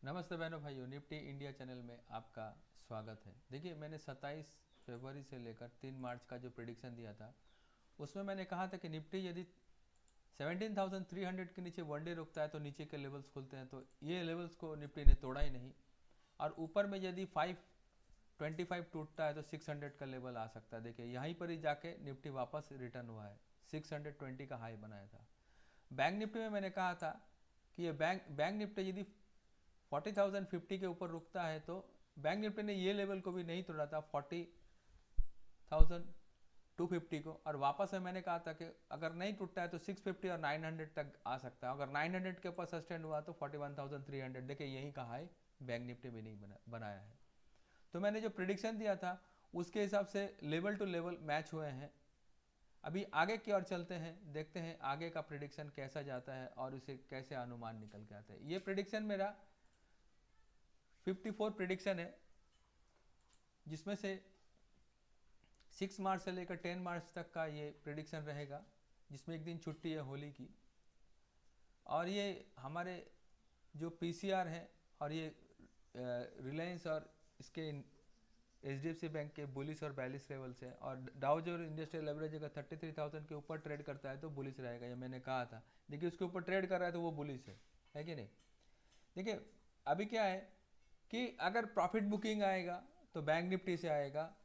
नमस्ते बहनों भाइयों, निफ्टी इंडिया चैनल में आपका स्वागत है। देखिए, मैंने 27 फरवरी से लेकर 3 मार्च का जो प्रेडिक्शन दिया था उसमें मैंने कहा था कि निफ्टी यदि 17,300 के नीचे वन डे रुकता है तो नीचे के लेवल्स खुलते हैं, तो ये लेवल्स को निफ्टी ने तोड़ा ही नहीं। और ऊपर में यदि 525 टूटता है तो 600 का लेवल आ सकता है। देखिए, यहीं पर ही जाके निफ्टी वापस रिटर्न हुआ है, 620 का हाई बनाया था। बैंक निफ्टी में मैंने कहा था कि ये बैंक निफ्टी यदि 40,050 के ऊपर रुकता है तो बैंक निफ्टी ने ये लेवल को भी नहीं तोड़ा था 40,250 को, और वापस में मैंने कहा था कि अगर नहीं टूटता है तो 650 और 900 तक आ सकता है। अगर 900 के ऊपर सस्टेन हुआ तो 41,300, देखिए यही का हाई बैंक निफ्टी भी नहीं बनाया है। तो मैंने जो प्रिडिक्शन दिया था उसके हिसाब से लेवल टू लेवल मैच हुए हैं। अभी आगे की ओर चलते हैं, देखते हैं आगे का प्रिडिक्शन कैसा जाता है और उसे कैसे अनुमान निकल के आता है। ये प्रिडिक्शन मेरा 54 प्रिडिक्शन है, जिसमें से 6 मार्च से लेकर 10 मार्च तक का ये प्रिडिक्शन रहेगा, जिसमें एक दिन छुट्टी है होली की। और ये हमारे जो पीसीआर है और ये रिलायंस और इसके एचडीएफसी बैंक के बुलिस और बैलिस लेवल्स है। और डाउ जो इंडस्ट्रियल एवरेज अगर 33,000 के ऊपर ट्रेड करता है तो बुलिस रहेगा, ये मैंने कहा था। देखिए, उसके ऊपर ट्रेड कर रहा है तो वो बुलिस है कि नहीं। देखिए, अभी क्या है कि अगर प्रॉफिट बुकिंग आएगा तो बैंक निफ्टी से आएगा,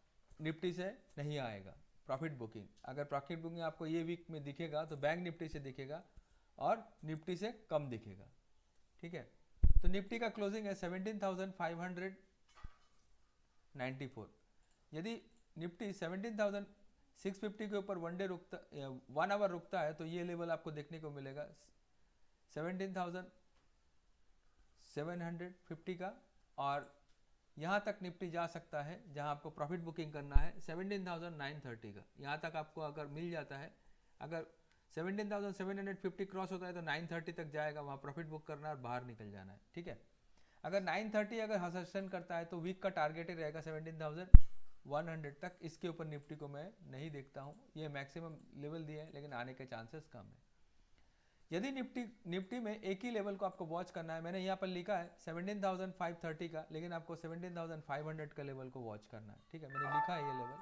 निफ्टी से नहीं आएगा। प्रॉफिट बुकिंग, अगर प्रॉफिट बुकिंग आपको ये वीक में दिखेगा तो बैंक निफ्टी से दिखेगा और निफ्टी से कम दिखेगा। ठीक है, तो निफ्टी का क्लोजिंग है 17,594। यदि निफ्टी 17,650 के ऊपर वन डे रुकता, 1 आवर रुकता है तो ये लेवल आपको देखने को मिलेगा 17,750 का। और यहाँ तक निफ्टी जा सकता है जहाँ आपको प्रॉफिट बुकिंग करना है 17,930 का। यहाँ तक आपको अगर मिल जाता है, अगर 17,750 क्रॉस होता है तो 930 तक जाएगा, वहाँ प्रॉफिट बुक करना है और बाहर निकल जाना है। ठीक है, अगर 930 अगर सस्टेन करता है तो वीक का टारगेट ही रहेगा 17,100 तक। इसके ऊपर निफ्टी को मैं नहीं देखता हूँ, ये मैक्सिमम लेवल दिए हैं लेकिन आने के चांसेस कम है। यदि निफ्टी में एक ही लेवल को आपको वॉच करना है, मैंने यहाँ पर लिखा है 17,530 का, लेकिन आपको 17,500 का लेवल को वॉच करना है। ठीक है, मैंने लिखा है ये लेवल।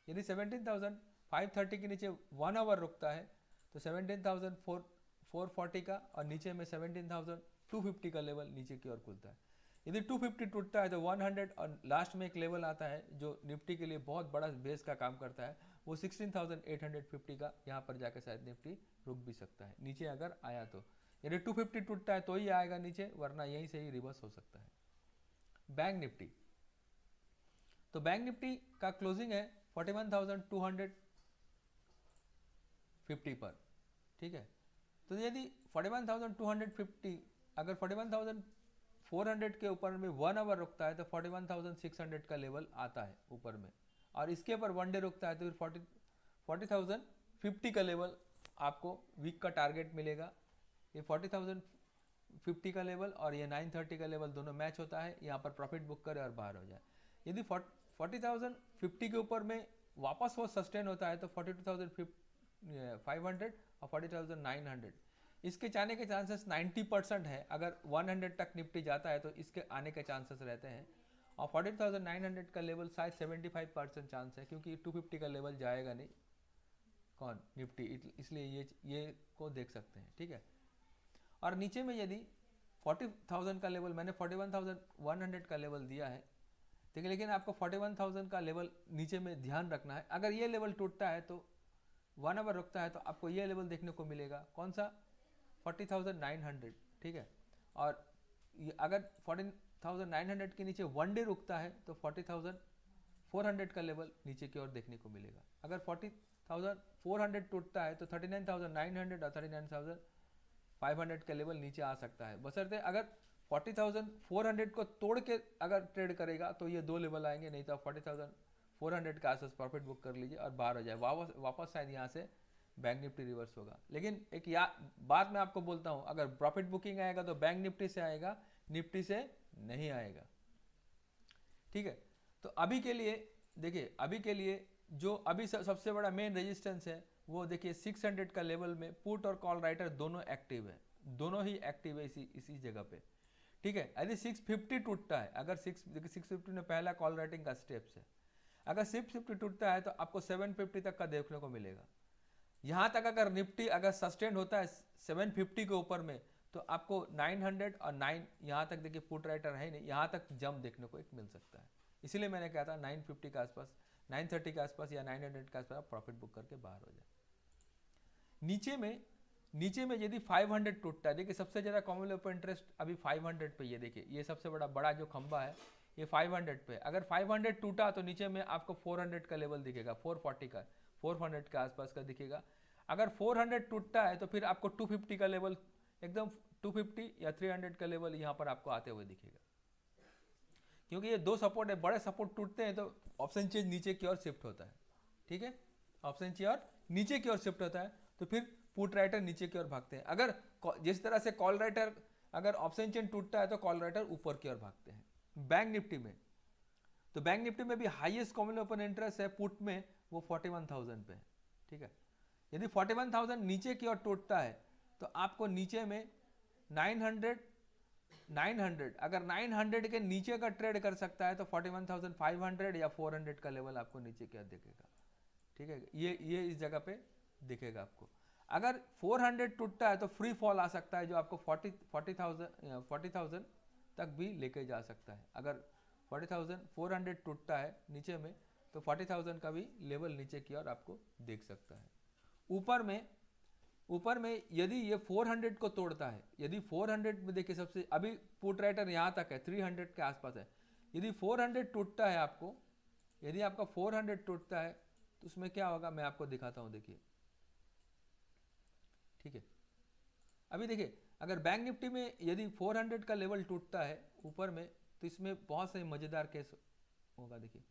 यदि 17,530 के नीचे 1 आवर रुकता है तो 17,440 का, और नीचे में 17,250 का लेवल नीचे की ओर खुलता है। यदि 250 टूटता है तो 100, और लास्ट में एक लेवल आता है जो निफ्टी के लिए बहुत बड़ा बेस का काम करता है, वो 16,850 का। यहाँ पर जाकर शायद निफ्टी रुक भी सकता है नीचे अगर आया तो। यदि 250 टूटता है तो ही आएगा नीचे, वरना यहीं से ही रिवर्स हो सकता है। बैंक निफ्टी, तो बैंक निफ्टी का क्लोजिंग है 41,250 पर। ठीक है, तो यदि 41,250 अगर 41,400 के ऊपर में 1 आवर रुकता है तो 41,600 का लेवल आता है ऊपर में, और इसके ऊपर वन डे रुकता है तो फिर 40,050 का लेवल आपको वीक का टारगेट मिलेगा। ये 40,050 का लेवल और ये 930 का लेवल दोनों मैच होता है, यहाँ पर प्रॉफिट बुक करे और बाहर हो जाए। यदि 40,050 के ऊपर में वापस वो सस्टेन होता है तो 42,500 और 40,900, इसके जाने के चांसेस 90% है। अगर 100 तक निफ्टी जाता है तो इसके आने के चांसेस रहते हैं। और 40,900 का लेवल शायद 75% चांस है, क्योंकि 250 का लेवल जाएगा नहीं कौन, निफ्टी, इसलिए ये को देख सकते हैं। ठीक है, और नीचे में यदि 40,000 का लेवल, मैंने 41,100 का लेवल दिया है, ठीक है, लेकिन आपको 41,000 का लेवल नीचे में ध्यान रखना है। अगर ये लेवल टूटता है तो 1 आवर रुकता है तो आपको ये लेवल देखने को मिलेगा, कौन सा, 40,900। ठीक है, और अगर 40,900 के नीचे वन डे रुकता है तो 40,400 का लेवल नीचे की ओर देखने को मिलेगा। अगर 40,400 टूटता है तो 39,900 और 39,500 का लेवल नीचे आ सकता है, बशर्ते अगर 40,400 को तोड़ के अगर ट्रेड करेगा तो ये दो लेवल आएंगे, नहीं तो 40,400 के आसपास प्रॉफिट बुक कर लीजिए और बाहर हो जाए। वापस शायद यहाँ से बैंक निफ्टी रिवर्स होगा। लेकिन एक बात मैं आपको बोलता हूँ, अगर प्रॉफिट बुकिंग आएगा तो बैंक निफ्टी से आएगा, निफ्टी से नहीं आएगा। ठीक है, तो अभी के लिए देखिए, अभी के लिए जो अभी सबसे बड़ा मेन रेजिस्टेंस है वो देखिए 600 का लेवल में पुट और कॉल राइटर दोनों एक्टिव है, दोनों ही एक्टिव है इसी जगह पे। ठीक है। यदि 650 टूटता है, अगर 650 में पहला कॉल राइटिंग का स्टेप्स है, अगर 650 टूटता है तो आपको 750 तक का देखने को मिलेगा। यहाँ तक अगर निफ्टी अगर सस्टेन होता है 750 के ऊपर में, तो आपको 900 और 9 यहाँ तक देखिए पुट राइटर है नहीं, यहाँ तक जंप देखने को एक मिल सकता है। इसीलिए मैंने कहा था 950 के आसपास, 930 के आसपास या 900 के आसपास आप प्रॉफिट बुक करके बाहर हो जाए। नीचे में यदि 500 टूटता है, देखिए सबसे ज़्यादा कॉमन लेवल पर इंटरेस्ट अभी 500 पे, ये देखिए ये सबसे बड़ा जो खंबा है ये 500 पे। अगर 500 टूटा तो नीचे में आपको 400 का लेवल दिखेगा, 440 का, 400 के आसपास का दिखेगा। अगर 400 टूटता है तो फिर आपको 250 का लेवल, एकदम 250 या 300 का लेवल यहाँ पर आपको आते हुए दिखेगा। क्योंकि ये दो सपोर्ट है, बड़े सपोर्ट टूटते हैं तो ऑप्शन चेंज नीचे की ओर शिफ्ट होता है। ठीक है, ऑप्शन चेंज नीचे की ओर शिफ्ट होता है तो फिर पुट राइटर नीचे की ओर भागते हैं। अगर जिस तरह से कॉल राइटर अगर ऑप्शन चेन टूटता है तो कॉल राइटर ऊपर की ओर भागते हैं। बैंक निफ्टी में, तो बैंक निफ्टी में भी हाईएस्ट कॉमन ओपन इंटरेस्ट है पुट में, वो 41,000 पे है। ठीक है, यदि 41,000 नीचे की ओर टूटता है तो आपको नीचे में 900 अगर 900 के नीचे का ट्रेड कर सकता है तो 41,500 या 400 का लेवल आपको नीचे की ओर दिखेगा। ठीक है, ये इस जगह पे दिखेगा आपको। अगर 400 टूटता है तो फ्री फॉल आ सकता है जो आपको 40,000 तक भी लेके जा सकता है। अगर 40,400 टूटता है नीचे में तो 40,000 का भी लेवल नीचे की ओर आपको देख सकता है। ऊपर में यदि ये 400 को तोड़ता है, यदि 400 में देखिए सबसे अभी पुट राइटर यहाँ तक है, 300 के आसपास है। यदि 400 टूटता है आपको, यदि आपका 400 टूटता है तो उसमें क्या होगा मैं आपको दिखाता हूँ, देखिए। ठीक है, अभी देखिए अगर बैंक निफ्टी में यदि 400 का लेवल टूटता है ऊपर में तो इसमें बहुत से मजेदार केस होगा। देखिए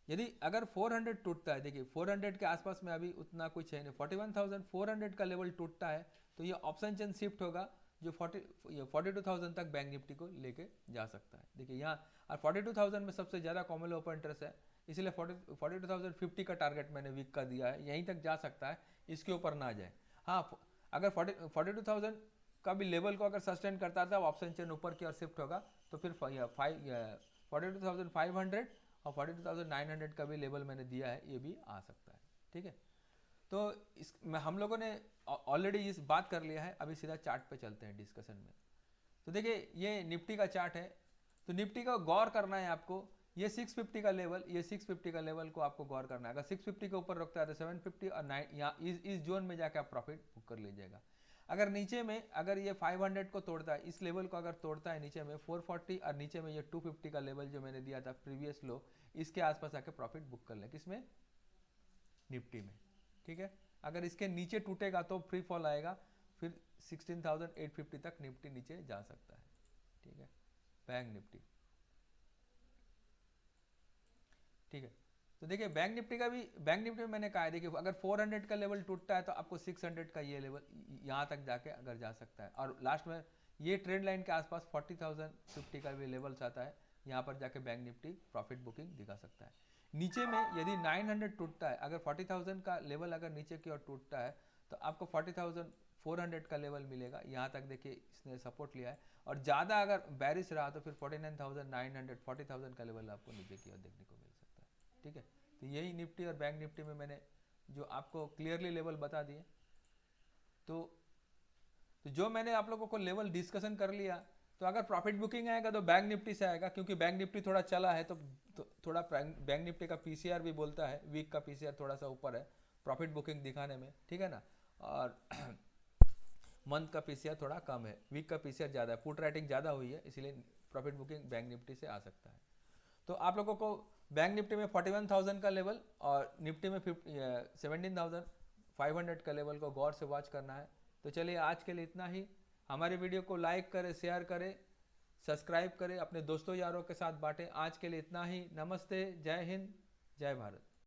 यदि अगर 400 टूटता है, देखिए 400 के आसपास में अभी उतना कुछ है नहीं, 41,400 का लेवल टूटता है तो ये ऑप्शन चेन शिफ्ट होगा जो 42,000 तक बैंक निफ्टी को लेके जा सकता है। देखिए यहाँ और 42,000 में सबसे ज़्यादा कॉमन ओपन इंटरेस्ट है, इसलिए 42,050 का टारगेट मैंने वीक का दिया है, यहीं तक जा सकता है, इसके ऊपर ना जाए। हाँ, अगर 42,000 का भी लेवल को अगर सस्टेन करता था ऑप्शन चेन ऊपर की ओर शिफ्ट होगा तो फिर 42,500 और 42,900 का भी लेवल मैंने दिया है, ये भी आ सकता है। ठीक है, तो हम लोगों ने ऑलरेडी इस बात कर लिया है, अभी सीधा चार्ट पे चलते हैं डिस्कशन में। तो देखिए ये निफ्टी का चार्ट है, तो निफ्टी का गौर करना है आपको, ये 650 का लेवल, ये 650 का लेवल को आपको गौर करना है। अगर 650 के ऊपर रखता है तो 750 और 9 यहाँ इस जोन में जाके आप प्रॉफिट बुक कर लीजिएगा। अगर नीचे में अगर ये 500 को तोड़ता है, इस लेवल को अगर तोड़ता है नीचे में 440 और नीचे में ये 250 का लेवल जो मैंने दिया था प्रीवियस लो, इसके आसपास आके प्रॉफिट बुक कर लें, किसमें, निफ्टी में। ठीक है, अगर इसके नीचे टूटेगा तो फ्री फॉल आएगा, फिर 16,850 तक निफ्टी नीचे जा सकता है। ठीक है, बैंक निफ्टी। ठीक है, तो देखिए बैंक निफ्टी का भी, बैंक निफ्टी में मैंने कहा है देखिए अगर 400 का लेवल टूटता है तो आपको 600 का ये लेवल यहाँ तक जाके अगर जा सकता है, और लास्ट में ये ट्रेंड लाइन के आसपास 40,050 का भी लेवल्स आता है, यहाँ पर जाके बैंक निफ्टी प्रॉफिट बुकिंग दिखा सकता है। नीचे में यदि 900 टूटता है, अगर 40,000 का लेवल अगर नीचे की ओर टूटता है तो आपको 40,400 का लेवल मिलेगा, यहाँ तक देखिए इसने सपोर्ट लिया है, और ज़्यादा अगर बैरिश रहा तो फिर 49,900 40,000 का लेवल आपको नीचे की ओर देखने को मिल सकता है। ठीक है, तो यही निफ्टी और बैंक निफ्टी में मैंने जो आपको क्लियरली लेवल बता दिए। तो जो मैंने आप लोगों को लेवल डिस्कशन कर लिया, तो अगर प्रॉफिट बुकिंग आएगा तो बैंक निफ्टी से आएगा, क्योंकि बैंक निफ्टी थोड़ा चला है तो थोड़ा बैंक निफ्टी का पीसीआर भी बोलता है, वीक का पीसीआर थोड़ा सा ऊपर है प्रॉफिट बुकिंग दिखाने में। ठीक है ना, और मंथ का पीसीआर थोड़ा कम है, वीक का पीसीआर ज़्यादा है, पुट राइटिंग ज़्यादा हुई है, इसलिए प्रॉफिट बुकिंग बैंक निफ्टी से आ सकता है। तो आप लोगों को बैंक निफ्टी में 41,000 का लेवल और निफ्टी में 17,500 का लेवल को गौर से वॉच करना है। तो चलिए आज के लिए इतना ही। हमारे वीडियो को लाइक करें, शेयर करें, सब्सक्राइब करें, अपने दोस्तों यारों के साथ बांटें। आज के लिए इतना ही। नमस्ते, जय हिंद, जय भारत।